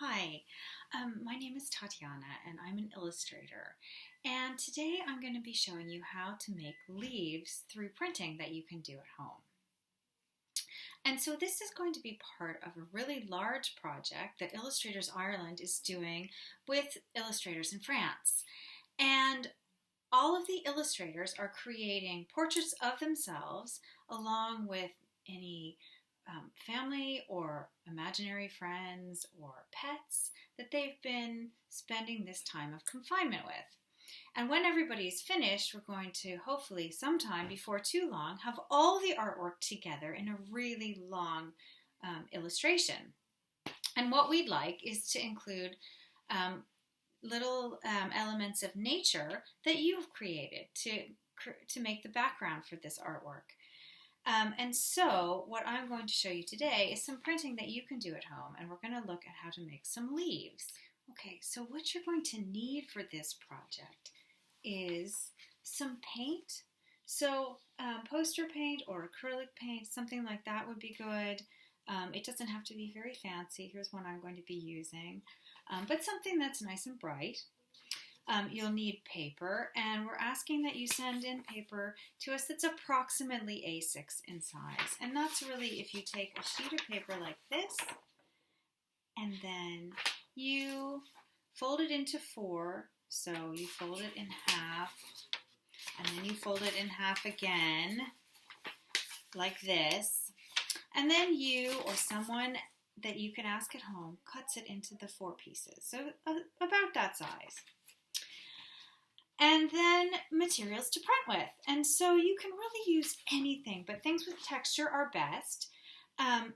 Hi, my name is Tatyana and I'm an illustrator. And today I'm going to be showing you how to make leaves through printing that you can do at home. And so this is going to be part of a really large project that Illustrators Ireland is doing with illustrators in France. And all of the illustrators are creating portraits of themselves along with any family or imaginary friends or pets that they've been spending this time of confinement with. And when everybody's finished, we're going to hopefully sometime before too long have all the artwork together in a really long illustration. And what we'd like is to include little elements of nature that you've created to make the background for this artwork. And so what I'm going to show you today is some printing that you can do at home, and we're going to look at how to make some leaves. Okay, so what you're going to need for this project is some paint. So poster paint or acrylic paint, something like that would be good. It doesn't have to be very fancy. Here's one I'm going to be using, but something that's nice and bright. You'll need paper, and we're asking that you send in paper to us that's approximately A6 in size. And that's really if you take a sheet of paper like this, and then you fold it into four. So you fold it in half, and then you fold it in half again, like this. And then you or someone that you can ask at home cuts it into the four pieces. So about that size. And then materials to print with. And so you can really use anything, but things with texture are best.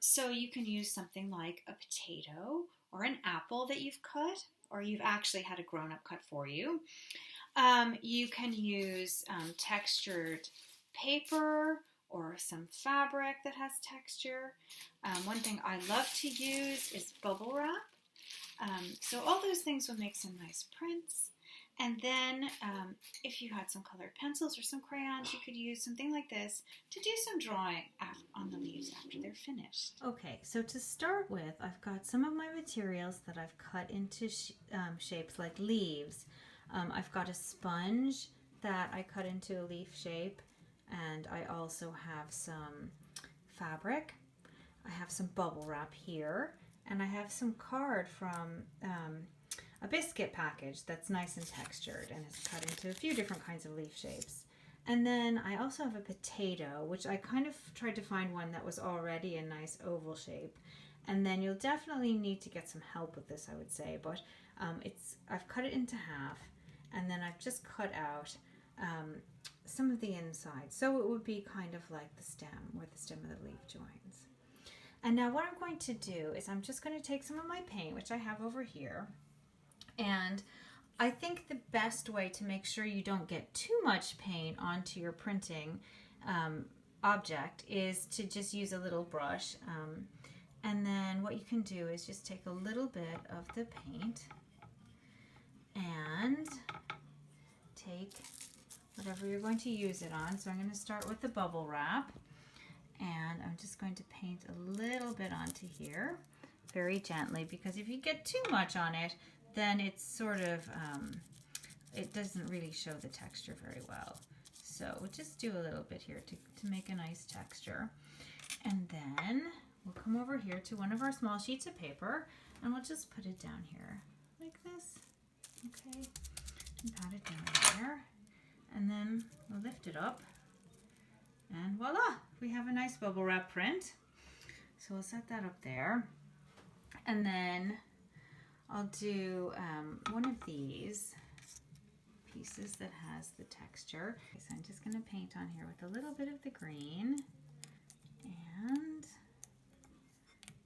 So you can use something like a potato or an apple that you've cut, or you've actually had a grown-up cut for you. You can use textured paper or some fabric that has texture. One thing I love to use is bubble wrap. So all those things will make some nice prints. And then if you had some colored pencils or some crayons, you could use something like this to do some drawing on the leaves after they're finished. Okay, so to start with, I've got some of my materials that I've cut into shapes like leaves. I've got a sponge that I cut into a leaf shape, and I also have some fabric. I have some bubble wrap here, and I have some card from a biscuit package that's nice and textured and is cut into a few different kinds of leaf shapes. And then I also have a potato, which I kind of tried to find one that was already a nice oval shape. And then you'll definitely need to get some help with this, I would say, but I've cut it into half, and then I've just cut out some of the inside. So it would be kind of like the stem, where the stem of the leaf joins. And now what I'm going to do is I'm just going to take some of my paint, which I have over here, and I think the best way to make sure you don't get too much paint onto your printing object is to just use a little brush. And then what you can do is just take a little bit of the paint and take whatever you're going to use it on. So I'm going to start with the bubble wrap, and I'm just going to paint a little bit onto here very gently, because if you get too much on it, then it's sort of, it doesn't really show the texture very well. So we'll just do a little bit here to make a nice texture. And then we'll come over here to one of our small sheets of paper, and we'll just put it down here like this, okay? And pat it down here. And then we'll lift it up, and voila, we have a nice bubble wrap print. So we'll set that up there. And then I'll do one of these pieces that has the texture. Okay, so I'm just going to paint on here with a little bit of the green, and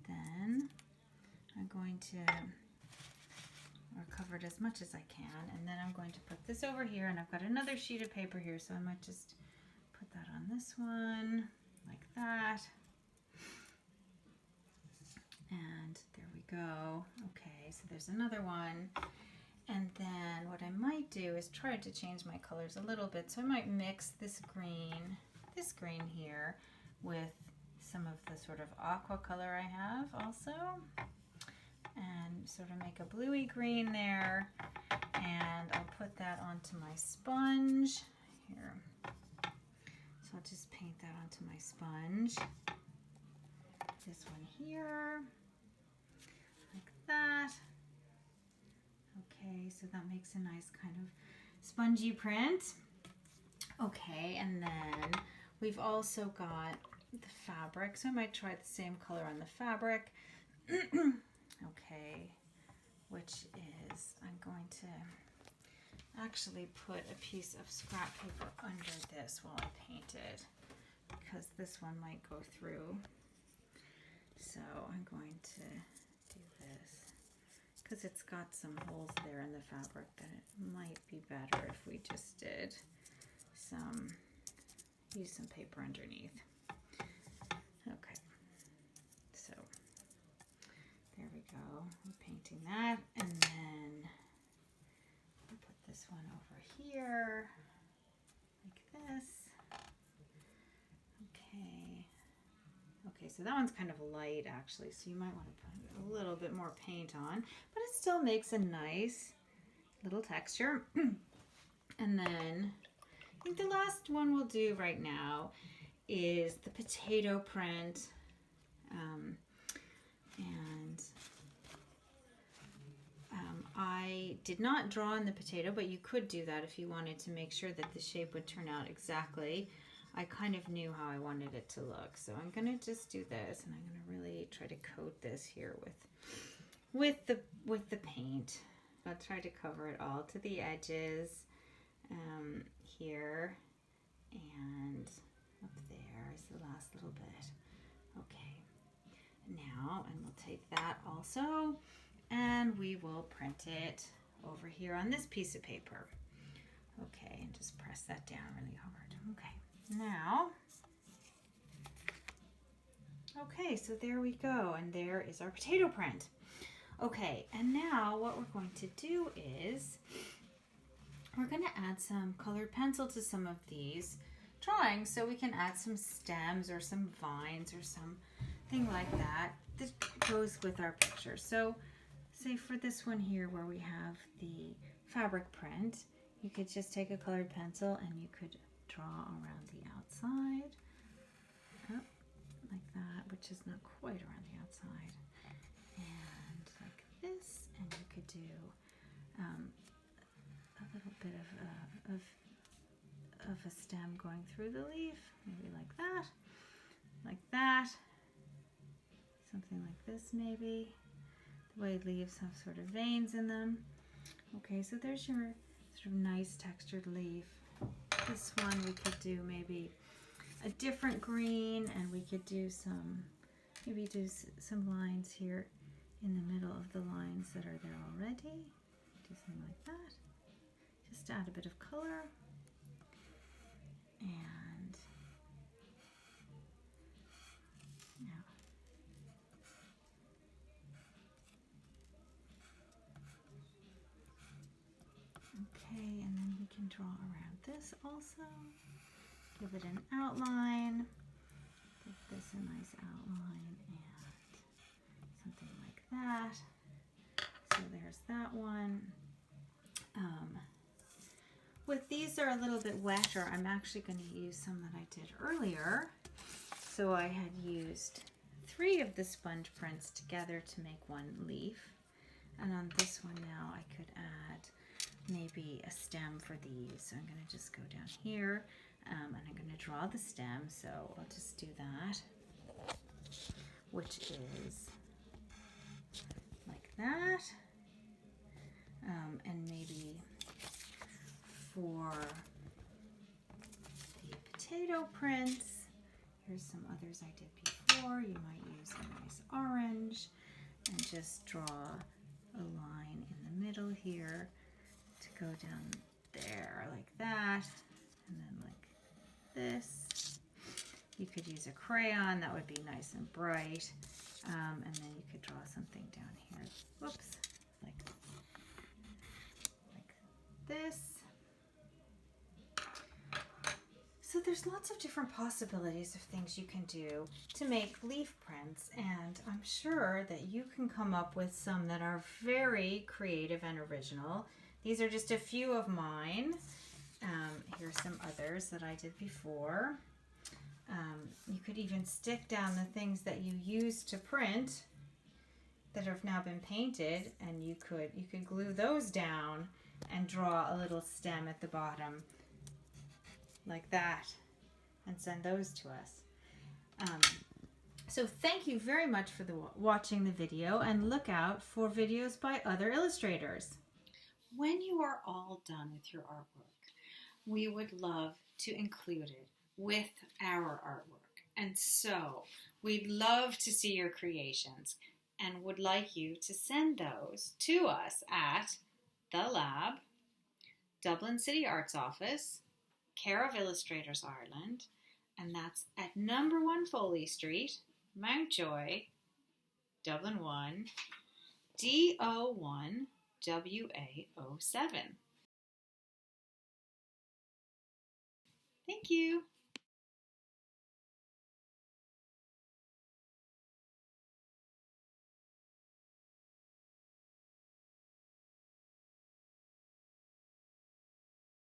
then I'm going to cover it as much as I can, and then I'm going to put this over here, and I've got another sheet of paper here, so I might just put that on this one like that. And there we go. Okay, so there's another one. And then what I might do is try to change my colors a little bit. So I might mix this green here with some of the sort of aqua color I have also. and sort of make a bluey green there. And I'll put that onto my sponge here. So I'll just paint that onto my sponge. This one here, like that. Okay, so that makes a nice kind of spongy print. Okay, and then we've also got the fabric, so I might try the same color on the fabric. Okay, which is, I'm going to actually put a piece of scrap paper under this while I paint it, because this one might go through. So I'm going to do this, because it's got some holes there in the fabric that it might be better if we just did use some paper underneath. Okay, so there we go. I'm painting that, and then I'll put this one over here like this. Okay. Okay, so that one's kind of light actually, so you might want to put a little bit more paint on, but it still makes a nice little texture. And then I think the last one we'll do right now is the potato print. I did not draw in the potato, but you could do that if you wanted to make sure that the shape would turn out exactly. I kind of knew how I wanted it to look, so I'm going to just do this, and I'm going to really try to coat this here with the paint. I'll try to cover it all to the edges here, and up there is the last little bit. Okay, now, and we'll take that also, and we will print it over here on this piece of paper. Okay, and just press that down really hard. Okay, now, okay, so there we go, and there is our potato print. Okay, and now what we're going to do is we're going to add some colored pencil to some of these drawings, so we can add some stems or some vines or something like that that goes with our picture. So say for this one here where we have the fabric print, you could just take a colored pencil and you could draw around the outside, like that, which is not quite around the outside, and like this, and you could do a little bit of a stem going through the leaf, maybe like that, something like this maybe. The way leaves have sort of veins in them. Okay, so there's your sort of nice textured leaf. This one we could do maybe a different green, and we could do maybe do some lines here in the middle of the lines that are there already. Do something like that, just to add a bit of color. And now, okay, and then we can draw around this also. Give it an outline. Give this a nice outline and something like that. So there's that one. With these are a little bit wetter, I'm actually going to use some that I did earlier. So I had used 3 of the sponge prints together to make one leaf. And on this one now I could add maybe a stem for these. So I'm going to just go down here and I'm going to draw the stem. So I'll just do that, which is like that. And maybe for the potato prints, here's some others I did before. You might use a nice orange and just draw a line in the middle here to go down there like that, and then like this. You could use a crayon, that would be nice and bright, and then you could draw something down here. Whoops, like this. So So there's lots of different possibilities of things you can do to make leaf prints, and I'm sure that you can come up with some that are very creative and original. These are just a few of mine. Here's some others that I did before. You could even stick down the things that you used to print that have now been painted, and you could glue those down and draw a little stem at the bottom like that and send those to us. So thank you very much for watching the video, and look out for videos by other illustrators. When you are all done with your artwork, we would love to include it with our artwork. And so we'd love to see your creations and would like you to send those to us at The Lab, Dublin City Arts Office, care of Illustrators Ireland, and that's at number 1 Foley Street, Mountjoy, Dublin 1, DO1 WA07. Thank you.